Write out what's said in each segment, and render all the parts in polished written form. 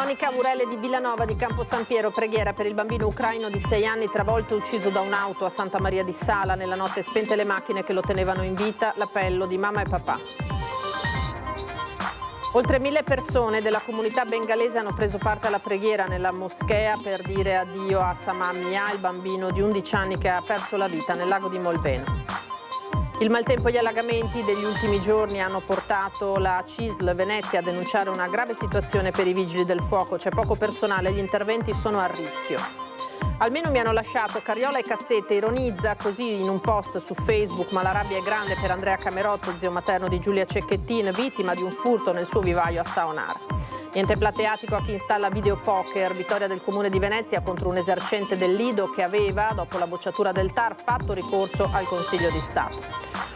Canonica, Murelle di Villanova di Campo San Piero, preghiera per il bambino ucraino di 6 anni travolto e ucciso da un'auto a Santa Maria di Sala. Nella notte spente le macchine che lo tenevano in vita, l'appello di mamma e papà. Oltre 1000 persone della comunità bengalese hanno preso parte alla preghiera nella moschea per dire addio a Samam Mia, il bambino di 11 anni che ha perso la vita nel lago di Molveno. Il maltempo e gli allagamenti degli ultimi giorni hanno portato la CISL Venezia a denunciare una grave situazione per i vigili del fuoco. C'è poco personale e gli interventi sono a rischio. Almeno mi hanno lasciato carriola e cassette, ironizza così in un post su Facebook, ma la rabbia è grande per Andrea Camerotto, zio materno di Giulia Cecchettin, vittima di un furto nel suo vivaio a Saonara. Niente plateatico a chi installa videopoker, vittoria del Comune di Venezia contro un esercente del Lido che aveva, dopo la bocciatura del TAR, fatto ricorso al Consiglio di Stato.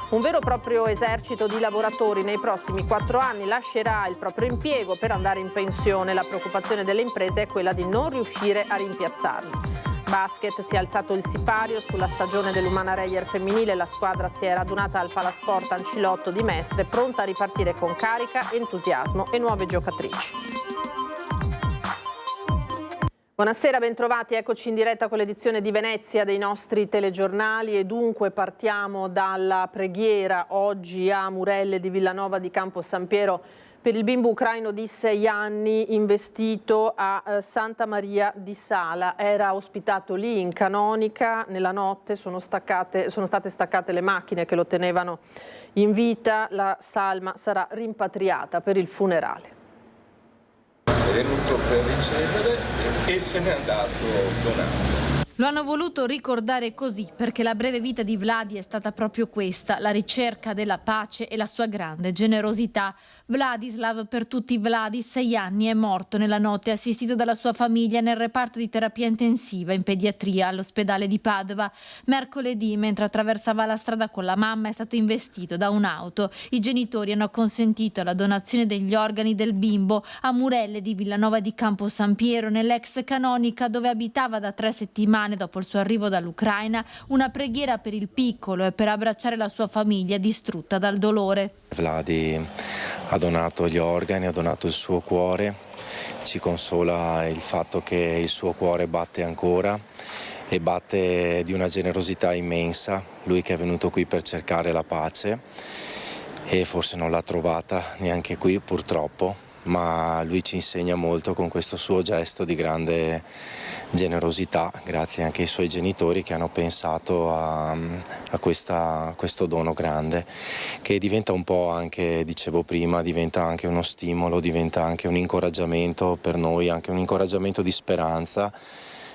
Un vero e proprio esercito di lavoratori nei prossimi 4 anni lascerà il proprio impiego per andare in pensione. La preoccupazione delle imprese è quella di non riuscire a rimpiazzarli. Basket, si è alzato il sipario sulla stagione dell'Umana Reyer femminile, la squadra si è radunata al Palasport Ancilotto di Mestre, pronta a ripartire con carica, entusiasmo e nuove giocatrici. Buonasera, bentrovati, eccoci in diretta con l'edizione di Venezia dei nostri telegiornali e dunque partiamo dalla preghiera oggi a Murelle di Villanova di Campo San Piero per il bimbo ucraino di 6 anni investito a Santa Maria di Sala. Era ospitato lì in Canonica, nella notte sono state staccate le macchine che lo tenevano in vita, la salma sarà rimpatriata per il funerale. È venuto per ricevere e se n'è andato donato. Lo hanno voluto ricordare così perché la breve vita di Vladi è stata proprio questa, la ricerca della pace e la sua grande generosità. Vladislav, per tutti Vladi, 6 anni, è morto nella notte assistito dalla sua famiglia nel reparto di terapia intensiva in pediatria all'ospedale di Padova. Mercoledì, mentre attraversava la strada con la mamma, è stato investito da un'auto. I genitori hanno consentito la donazione degli organi del bimbo a Murelle di Villanova di Campo San Piero, nell'ex Canonica dove abitava da 3 settimane dopo il suo arrivo dall'Ucraina, una preghiera per il piccolo e per abbracciare la sua famiglia distrutta dal dolore. Vladi ha donato gli organi, ha donato il suo cuore, ci consola il fatto che il suo cuore batte ancora e batte di una generosità immensa, lui che è venuto qui per cercare la pace e forse non l'ha trovata neanche qui purtroppo, ma lui ci insegna molto con questo suo gesto di grande generosità, grazie anche ai suoi genitori che hanno pensato a questo dono grande, che diventa un po' anche, dicevo prima, diventa anche uno stimolo, diventa anche un incoraggiamento per noi, anche un incoraggiamento di speranza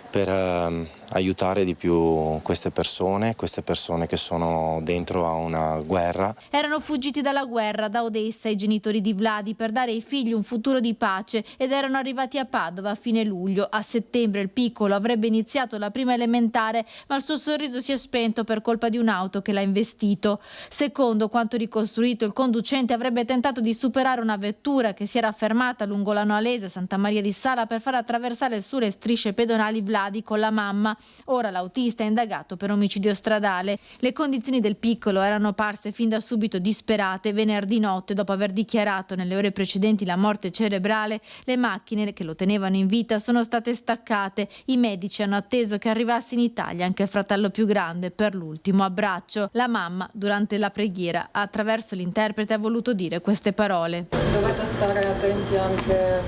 per aiutare di più queste persone che sono dentro a una guerra. Erano fuggiti dalla guerra da Odessa i genitori di Vladi per dare ai figli un futuro di pace ed erano arrivati a Padova a fine luglio. A settembre il piccolo avrebbe iniziato la prima elementare, ma il suo sorriso si è spento per colpa di un'auto che l'ha investito. Secondo quanto ricostruito, il conducente avrebbe tentato di superare una vettura che si era fermata lungo la Noalese Santa Maria di Sala per far attraversare sulle strisce pedonali Vladi con la mamma. Ora l'autista è indagato per omicidio stradale. Le condizioni del piccolo erano parse fin da subito disperate. Venerdì notte, dopo aver dichiarato nelle ore precedenti la morte cerebrale, le macchine che lo tenevano in vita sono state staccate. I medici hanno atteso che arrivasse in Italia anche il fratello più grande per l'ultimo abbraccio. La mamma, durante la preghiera, attraverso l'interprete, ha voluto dire queste parole. Dovete stare attenti anche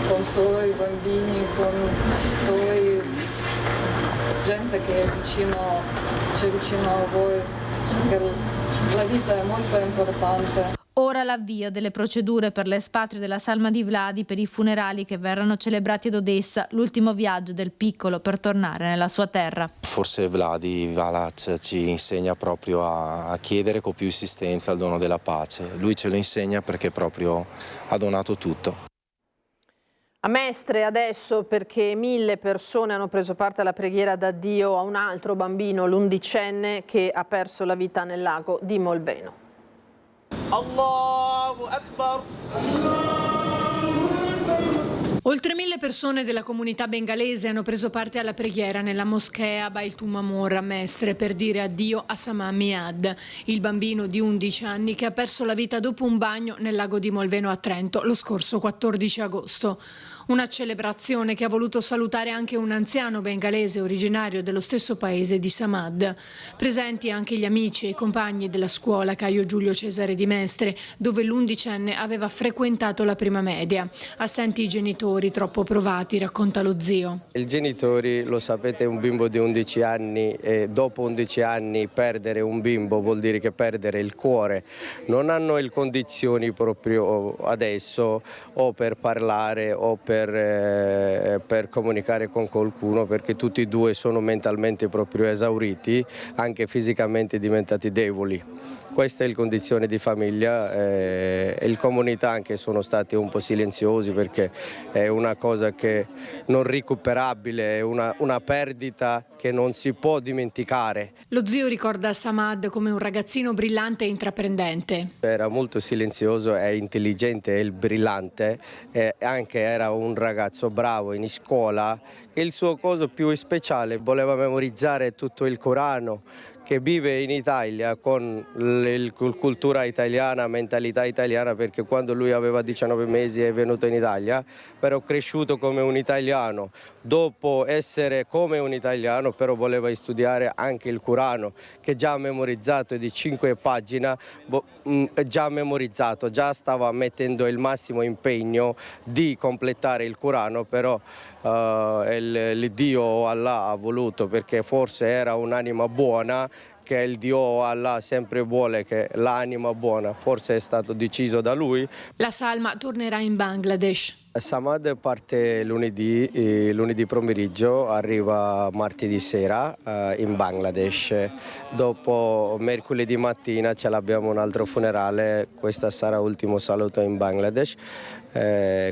con suoi bambini, con suoi gente che è c'è vicino a voi, perché la vita è molto importante. Ora l'avvio delle procedure per l'espatrio della salma di Vladi per i funerali che verranno celebrati ad Odessa, l'ultimo viaggio del piccolo per tornare nella sua terra. Forse Vladi Valac ci insegna proprio a chiedere con più insistenza il dono della pace. Lui ce lo insegna perché proprio ha donato tutto. A Mestre adesso perché 1000 persone hanno preso parte alla preghiera d'addio a un altro bambino, l'11enne, che ha perso la vita nel lago di Molveno. Allahu Akbar. Oltre 1000 persone della comunità bengalese hanno preso parte alla preghiera nella moschea Baitul Mamor a Mestre per dire addio a Samam Miad, il bambino di 11 anni che ha perso la vita dopo un bagno nel lago di Molveno a Trento lo scorso 14 agosto. Una celebrazione che ha voluto salutare anche un anziano bengalese originario dello stesso paese di Samad. Presenti anche gli amici e i compagni della scuola Caio Giulio Cesare di Mestre, dove l'11enne aveva frequentato la prima media. Assenti i genitori, troppo provati, racconta lo zio. I genitori, lo sapete, un bimbo di 11 anni e dopo 11 anni perdere un bimbo vuol dire che perdere il cuore. Non hanno le condizioni proprio adesso o per parlare o per comunicare con qualcuno, perché tutti e due sono mentalmente proprio esauriti, anche fisicamente diventati deboli. Questa è la condizione di famiglia e la comunità anche sono stati un po' silenziosi, perché è una cosa che non recuperabile, è una perdita che non si può dimenticare. Lo zio ricorda Samad come un ragazzino brillante e intraprendente. Era molto silenzioso e intelligente e brillante, e anche era un ragazzo bravo in scuola. Il suo coso più speciale, voleva memorizzare tutto il Corano, che vive in Italia con la cultura italiana, mentalità italiana, perché quando lui aveva 19 mesi è venuto in Italia, però cresciuto come un italiano. Dopo essere come un italiano, però voleva studiare anche il Corano, che già ha memorizzato di 5 pagine, già memorizzato, già stava mettendo il massimo impegno di completare il Corano, però il Dio Allah ha voluto, perché forse era un'anima buona, che il Dio Allah sempre vuole che l'anima buona, forse è stato deciso da lui. La salma tornerà in Bangladesh. Samad parte lunedì pomeriggio, arriva martedì sera in Bangladesh. Dopo mercoledì mattina ce l'abbiamo un altro funerale, questa sarà l'ultimo saluto in Bangladesh.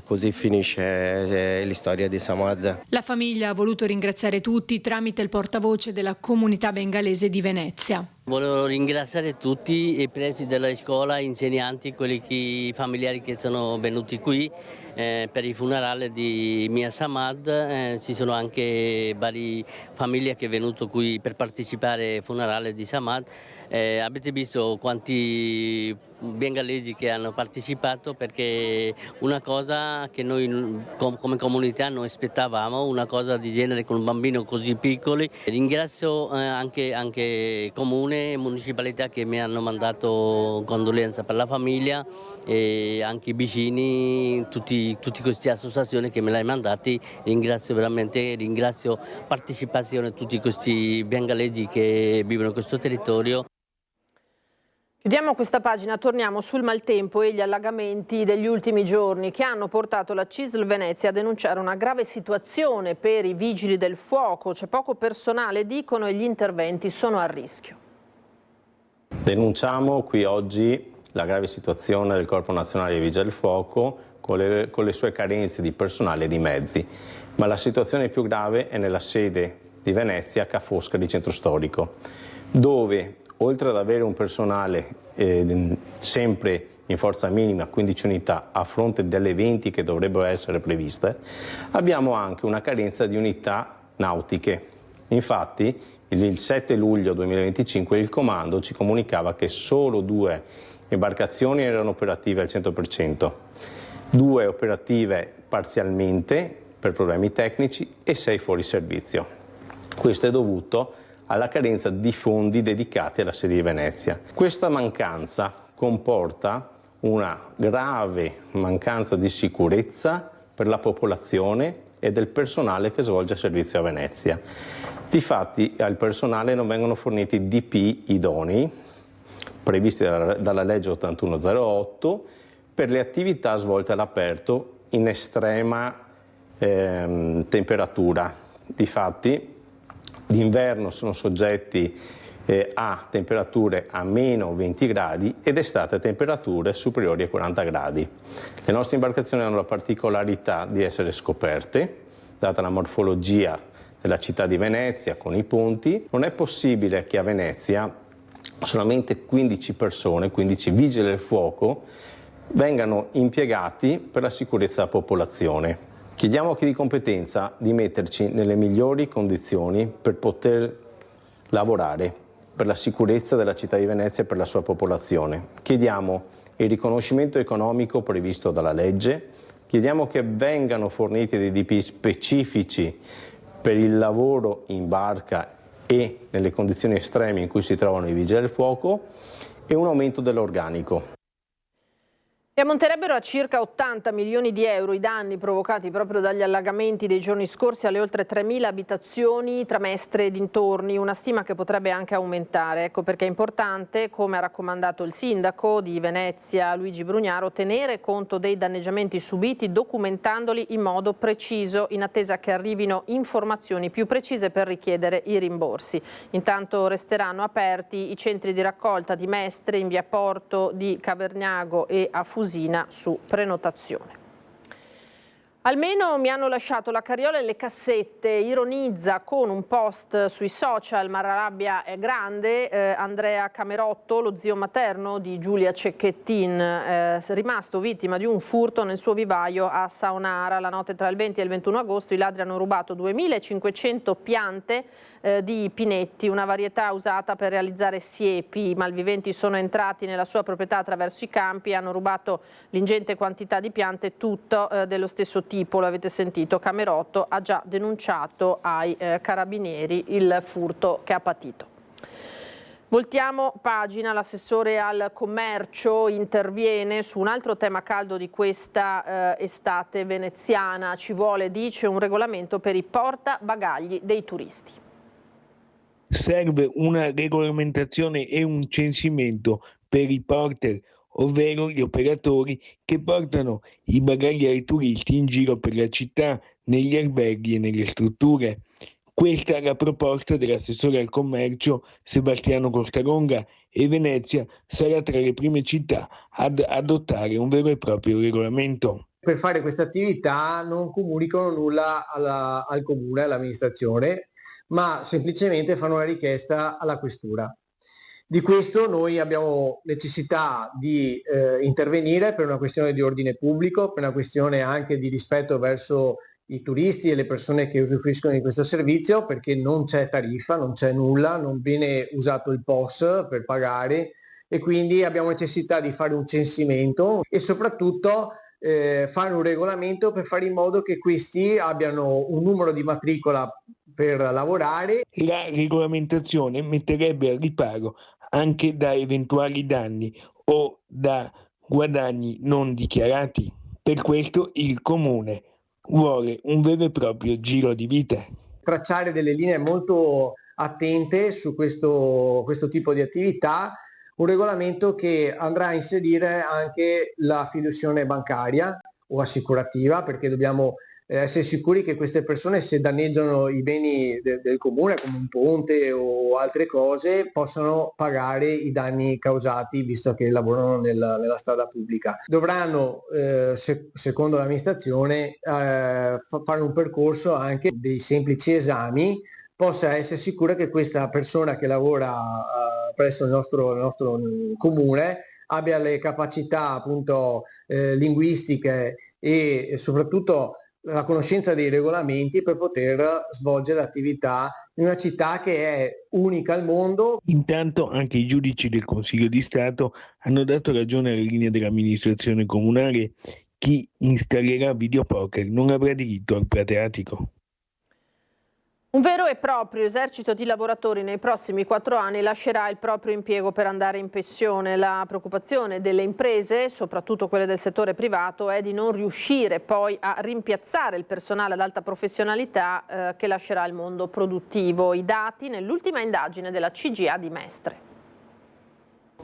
Così finisce la storia di Samad. La famiglia ha voluto ringraziare tutti tramite il portavoce della comunità bengalese di Venezia. Volevo ringraziare tutti i presidi della scuola, insegnanti, quelli familiari che sono venuti qui per il funerale di Mia Samad. Ci sono anche varie famiglie che sono venute qui per partecipare al funerale di Samad. Avete visto quanti bengalesi che hanno partecipato, perché una cosa che noi come comunità non aspettavamo, una cosa di genere con un bambino così piccolo. Ringrazio anche comune e municipalità che mi hanno mandato condoglianze per la famiglia, e anche i vicini, tutti queste associazioni che me le hanno mandati. Ringrazio veramente, ringrazio partecipazione a tutti questi bengalesi che vivono in questo territorio. Chiudiamo questa pagina, torniamo sul maltempo e gli allagamenti degli ultimi giorni che hanno portato la CISL Venezia a denunciare una grave situazione per i vigili del fuoco. C'è poco personale, dicono, e gli interventi sono a rischio. Denunciamo qui oggi la grave situazione del Corpo Nazionale dei Vigili del Fuoco con le sue carenze di personale e di mezzi, ma la situazione più grave è nella sede di Venezia, Ca' Foscari Centro Storico, dove oltre ad avere un personale sempre in forza minima, 15 unità, a fronte delle 20 che dovrebbero essere previste, abbiamo anche una carenza di unità nautiche. Infatti, il 7 luglio 2025 il comando ci comunicava che solo 2 imbarcazioni erano operative al 100%, 2 operative parzialmente per problemi tecnici e 6 fuori servizio. Questo è dovuto alla carenza di fondi dedicati alla sede di Venezia. Questa mancanza comporta una grave mancanza di sicurezza per la popolazione e del personale che svolge servizio a Venezia. Difatti al personale non vengono forniti DP idonei, previsti dalla legge 8108, per le attività svolte all'aperto in estrema temperatura. Difatti d'inverno sono soggetti a temperature a meno 20 gradi ed estate a temperature superiori a 40 gradi. Le nostre imbarcazioni hanno la particolarità di essere scoperte, data la morfologia della città di Venezia con i ponti. Non è possibile che a Venezia solamente 15 persone, 15 vigili del fuoco, vengano impiegati per la sicurezza della popolazione. Chiediamo a chi di competenza di metterci nelle migliori condizioni per poter lavorare per la sicurezza della città di Venezia e per la sua popolazione. Chiediamo il riconoscimento economico previsto dalla legge, Chiediamo che vengano forniti dei DPI specifici per il lavoro in barca e nelle condizioni estreme in cui si trovano i vigili del fuoco e un aumento dell'organico. E ammonterebbero a circa 80 milioni di euro i danni provocati proprio dagli allagamenti dei giorni scorsi alle oltre 3.000 abitazioni tra Mestre e dintorni, una stima che potrebbe anche aumentare. Ecco perché è importante, come ha raccomandato il sindaco di Venezia Luigi Brugnaro, tenere conto dei danneggiamenti subiti documentandoli in modo preciso in attesa che arrivino informazioni più precise per richiedere i rimborsi. Intanto resteranno aperti i centri di raccolta di Mestre in via Porto di Cavernago e a Fusina su prenotazione. Almeno mi hanno lasciato la carriola e le cassette, ironizza con un post sui social, ma la rabbia è grande, Andrea Camerotto, lo zio materno di Giulia Cecchettin, rimasto vittima di un furto nel suo vivaio a Saonara. La notte tra il 20 e il 21 agosto i ladri hanno rubato 2.500 piante di pinetti, una varietà usata per realizzare siepi. I malviventi sono entrati nella sua proprietà attraverso i campi e hanno rubato l'ingente quantità di piante, tutto dello stesso tipo. Lo avete sentito, Camerotto ha già denunciato ai carabinieri il furto che ha patito. Voltiamo pagina, l'assessore al commercio interviene su un altro tema caldo di questa estate veneziana. Ci vuole, dice, un regolamento per i portabagagli dei turisti. Serve una regolamentazione e un censimento per i porter, ovvero gli operatori che portano i bagagli ai turisti in giro per la città, negli alberghi e nelle strutture. Questa è la proposta dell'assessore al commercio Sebastiano Costalonga e Venezia sarà tra le prime città ad adottare un vero e proprio regolamento. Per fare questa attività non comunicano nulla al comune, all'amministrazione, ma semplicemente fanno una richiesta alla questura. Di questo noi abbiamo necessità di intervenire per una questione di ordine pubblico, per una questione anche di rispetto verso i turisti e le persone che usufruiscono di questo servizio, perché non c'è tariffa, non c'è nulla, non viene usato il POS per pagare e quindi abbiamo necessità di fare un censimento e soprattutto fare un regolamento per fare in modo che questi abbiano un numero di matricola per lavorare. La regolamentazione metterebbe al riparo anche da eventuali danni o da guadagni non dichiarati. Per questo il Comune vuole un vero e proprio giro di vite. Tracciare delle linee molto attente su questo tipo di attività, un regolamento che andrà a inserire anche la fiduciazione bancaria o assicurativa, perché dobbiamo essere sicuri che queste persone, se danneggiano i beni del comune come un ponte o altre cose, possano pagare i danni causati visto che lavorano nella strada pubblica. Dovranno, secondo l'amministrazione, fare un percorso anche dei semplici esami, possa essere sicura che questa persona che lavora presso il nostro comune abbia le capacità appunto linguistiche e soprattutto la conoscenza dei regolamenti per poter svolgere l'attività in una città che è unica al mondo. Intanto anche i giudici del Consiglio di Stato hanno dato ragione alle linee dell'amministrazione comunale. Chi installerà videopoker non avrà diritto al prateatico. Un vero e proprio esercito di lavoratori nei prossimi 4 anni lascerà il proprio impiego per andare in pensione. La preoccupazione delle imprese, soprattutto quelle del settore privato, è di non riuscire poi a rimpiazzare il personale ad alta professionalità che lascerà il mondo produttivo. I dati nell'ultima indagine della CGA di Mestre.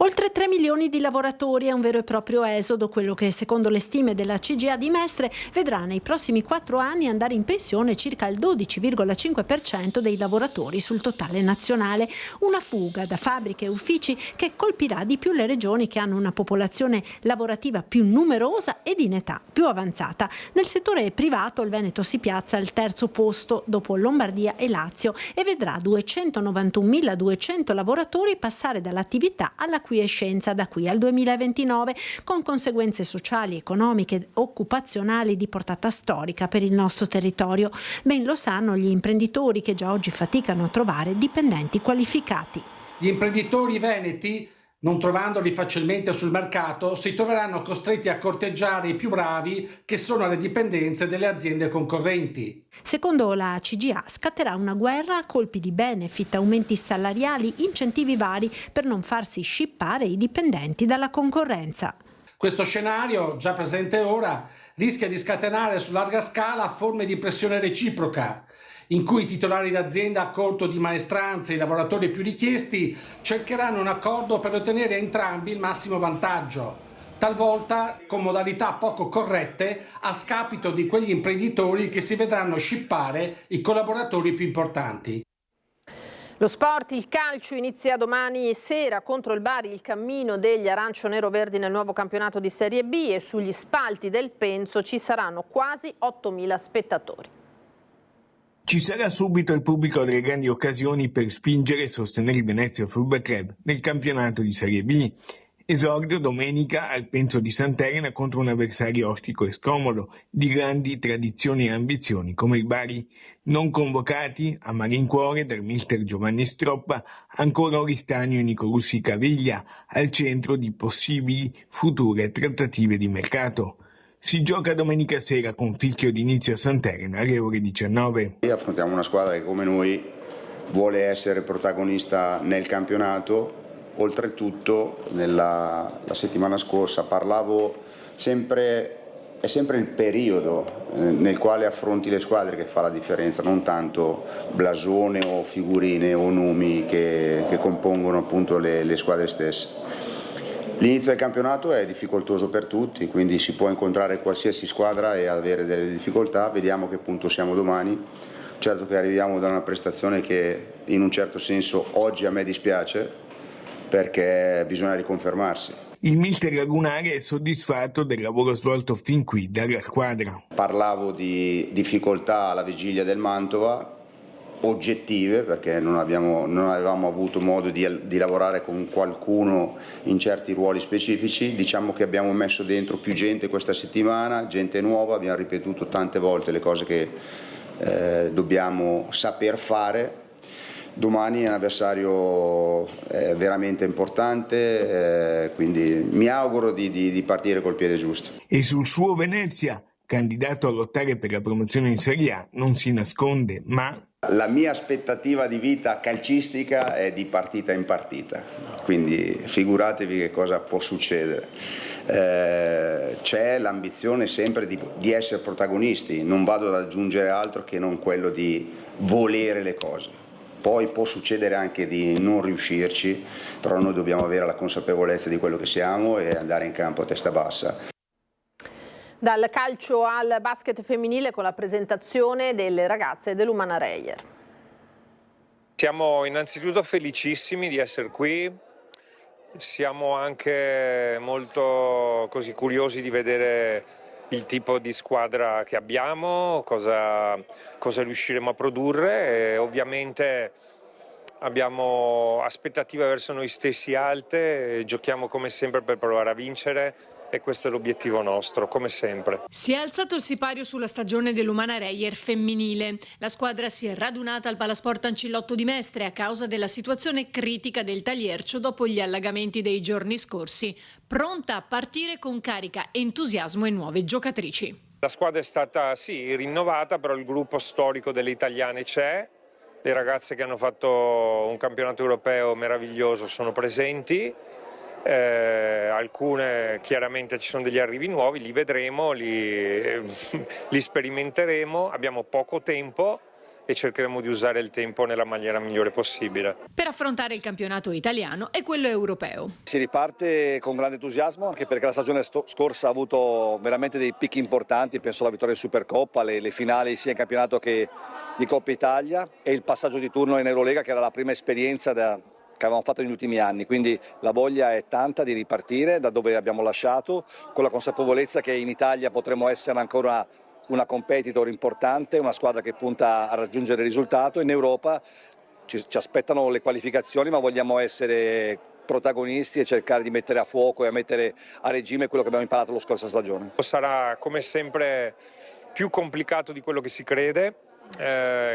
Oltre 3 milioni di lavoratori è un vero e proprio esodo, quello che secondo le stime della CGA di Mestre vedrà nei prossimi 4 anni andare in pensione circa il 12,5% dei lavoratori sul totale nazionale. Una fuga da fabbriche e uffici che colpirà di più le regioni che hanno una popolazione lavorativa più numerosa ed in età più avanzata. Nel settore privato il Veneto si piazza al terzo posto dopo Lombardia e Lazio e vedrà 291.200 lavoratori passare dall'attività alla quiescenza da qui al 2029, con conseguenze sociali, economiche e occupazionali di portata storica per il nostro territorio. Ben lo sanno gli imprenditori che già oggi faticano a trovare dipendenti qualificati. Gli imprenditori veneti Non trovandoli facilmente sul mercato, si troveranno costretti a corteggiare i più bravi che sono alle dipendenze delle aziende concorrenti. Secondo la CGA scatterà una guerra a colpi di benefit, aumenti salariali, incentivi vari per non farsi scippare i dipendenti dalla concorrenza. Questo scenario, già presente ora, rischia di scatenare su larga scala forme di pressione reciproca, in cui i titolari d'azienda a corto di maestranze e i lavoratori più richiesti cercheranno un accordo per ottenere entrambi il massimo vantaggio, talvolta con modalità poco corrette a scapito di quegli imprenditori che si vedranno scippare i collaboratori più importanti. Lo sport, il calcio inizia domani sera contro il Bari, il cammino degli arancio-nero-verdi nel nuovo campionato di Serie B, e sugli spalti del Penso ci saranno quasi 8.000 spettatori. Ci sarà subito il pubblico delle grandi occasioni per spingere e sostenere il Venezia Football Club nel campionato di Serie B. Esordio domenica al Penso di Sant'Elena contro un avversario ostico e scomodo, di grandi tradizioni e ambizioni come il Bari. Non convocati, a malincuore dal mister Giovanni Stroppa, ancora Oristagno e Nicolussi Caviglia, al centro di possibili future trattative di mercato. Si gioca domenica sera con fischio d'inizio a Sant'Elena alle ore 19. Affrontiamo una squadra che come noi vuole essere protagonista nel campionato. Oltretutto la settimana scorsa parlavo è sempre il periodo nel quale affronti le squadre che fa la differenza, non tanto blasone o figurine o nomi che compongono appunto le squadre stesse. L'inizio del campionato è difficoltoso per tutti, quindi si può incontrare qualsiasi squadra e avere delle difficoltà. Vediamo che punto siamo domani. Certo che arriviamo da una prestazione che in un certo senso oggi a me dispiace, perché bisogna riconfermarsi. Il mister lagunare è soddisfatto del lavoro svolto fin qui dalla squadra. Parlavo di difficoltà alla vigilia del Mantova, oggettive, perché non avevamo avuto modo di lavorare con qualcuno in certi ruoli specifici. Diciamo che abbiamo messo dentro più gente questa settimana, gente nuova, abbiamo ripetuto tante volte le cose che dobbiamo saper fare. Domani è un avversario veramente importante, quindi mi auguro di partire col piede giusto. E sul suo Venezia, candidato a lottare per la promozione in Serie A, non si nasconde, ma la mia aspettativa di vita calcistica è di partita in partita, quindi figuratevi che cosa può succedere. C'è l'ambizione sempre di essere protagonisti, non vado ad aggiungere altro che non quello di volere le cose. Poi può succedere anche di non riuscirci, però noi dobbiamo avere la consapevolezza di quello che siamo e andare in campo a testa bassa. Dal calcio al basket femminile con la presentazione delle ragazze dell'Umana Reyer. Siamo innanzitutto felicissimi di essere qui, siamo anche molto curiosi di vedere il tipo di squadra che abbiamo, cosa riusciremo a produrre, e ovviamente abbiamo aspettative verso noi stessi alte, giochiamo come sempre per provare a vincere e questo è l'obiettivo nostro, come sempre. Si è alzato il sipario sulla stagione dell'Umana Reyer femminile. La squadra si è radunata al Palasport Ancillotto di Mestre a causa della situazione critica del Taliercio dopo gli allagamenti dei giorni scorsi, pronta a partire con carica, entusiasmo e nuove giocatrici. La squadra è stata rinnovata, però il gruppo storico delle italiane c'è, le ragazze che hanno fatto un campionato europeo meraviglioso sono presenti. Alcune chiaramente ci sono degli arrivi nuovi, li vedremo, li sperimenteremo, abbiamo poco tempo e cercheremo di usare il tempo nella maniera migliore possibile. Per affrontare il campionato italiano e quello europeo. Si riparte con grande entusiasmo, anche perché la stagione scorsa ha avuto veramente dei picchi importanti, penso alla vittoria in Supercoppa, le finali sia in campionato che di Coppa Italia e il passaggio di turno in Eurolega, che era la prima esperienza che avevamo fatto negli ultimi anni, quindi la voglia è tanta di ripartire da dove abbiamo lasciato, con la consapevolezza che in Italia potremo essere ancora una competitor importante, una squadra che punta a raggiungere il risultato. In Europa ci aspettano le qualificazioni, ma vogliamo essere protagonisti e cercare di mettere a fuoco e a mettere a regime quello che abbiamo imparato la scorsa stagione. Sarà come sempre più complicato di quello che si crede,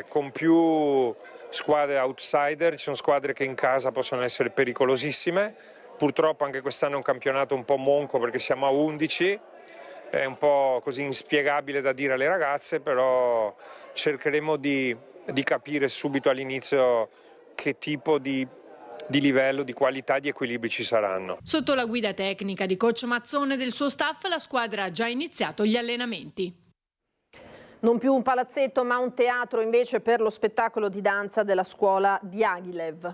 con più squadre outsider, ci sono squadre che in casa possono essere pericolosissime, Purtroppo anche quest'anno è un campionato un po' monco perché siamo a 11, è un po' così inspiegabile da dire alle ragazze, però cercheremo di capire subito all'inizio che tipo di livello, di qualità, di equilibri ci saranno. Sotto la guida tecnica di coach Mazzone e del suo staff, la squadra ha già iniziato gli allenamenti. Non più un palazzetto ma un teatro invece per lo spettacolo di danza della scuola Diaghilev.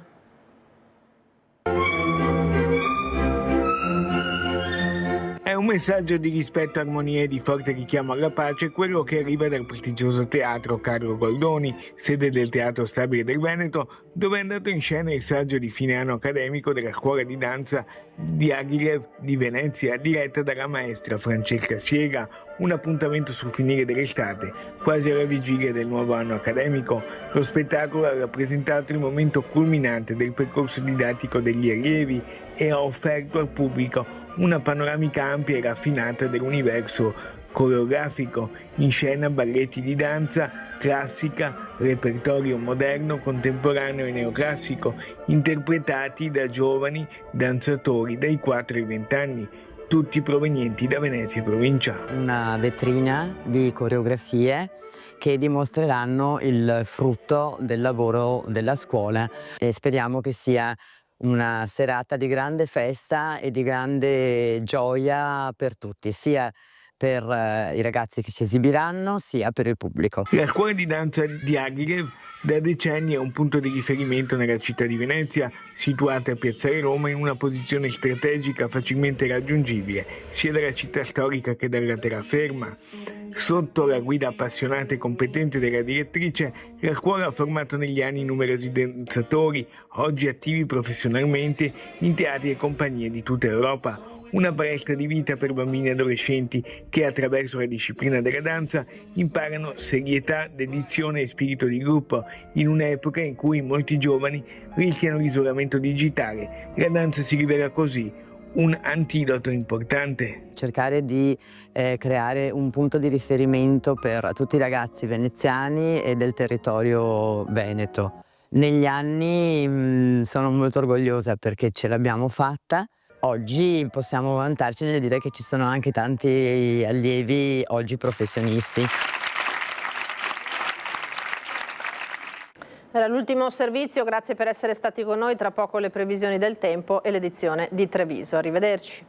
È un messaggio di rispetto, armonia e di forte richiamo alla pace quello che arriva dal prestigioso teatro Carlo Goldoni, sede del Teatro Stabile del Veneto, dove è andato in scena il saggio di fine anno accademico della scuola di danza Diaghilev di Venezia, diretta dalla maestra Francesca Siega. Un appuntamento sul finire dell'estate, quasi alla vigilia del nuovo anno accademico. Lo spettacolo ha rappresentato il momento culminante del percorso didattico degli allievi e ha offerto al pubblico una panoramica ampia e raffinata dell'universo coreografico, in scena balletti di danza classica, repertorio moderno, contemporaneo e neoclassico, interpretati da giovani danzatori dai 4 ai 20 anni, tutti provenienti da Venezia provincia. Una vetrina di coreografie che dimostreranno il frutto del lavoro della scuola e speriamo che sia una serata di grande festa e di grande gioia per tutti, sia per i ragazzi che si esibiranno, sia per il pubblico. La scuola di danza Diaghilev da decenni è un punto di riferimento nella città di Venezia, situata a Piazzale Roma in una posizione strategica facilmente raggiungibile sia dalla città storica che dalla terraferma. Sotto la guida appassionata e competente della direttrice, la scuola ha formato negli anni numerosi danzatori, oggi attivi professionalmente in teatri e compagnie di tutta Europa. Una palestra di vita per bambini e adolescenti che attraverso la disciplina della danza imparano serietà, dedizione e spirito di gruppo in un'epoca in cui molti giovani rischiano l'isolamento digitale. La danza si rivela così un antidoto importante. Cercare di creare un punto di riferimento per tutti i ragazzi veneziani e del territorio veneto. Negli anni sono molto orgogliosa perché ce l'abbiamo fatta. Oggi possiamo vantarci nel dire che ci sono anche tanti allievi oggi professionisti. Era l'ultimo servizio, grazie per essere stati con noi. Tra poco le previsioni del tempo e l'edizione di Treviso. Arrivederci.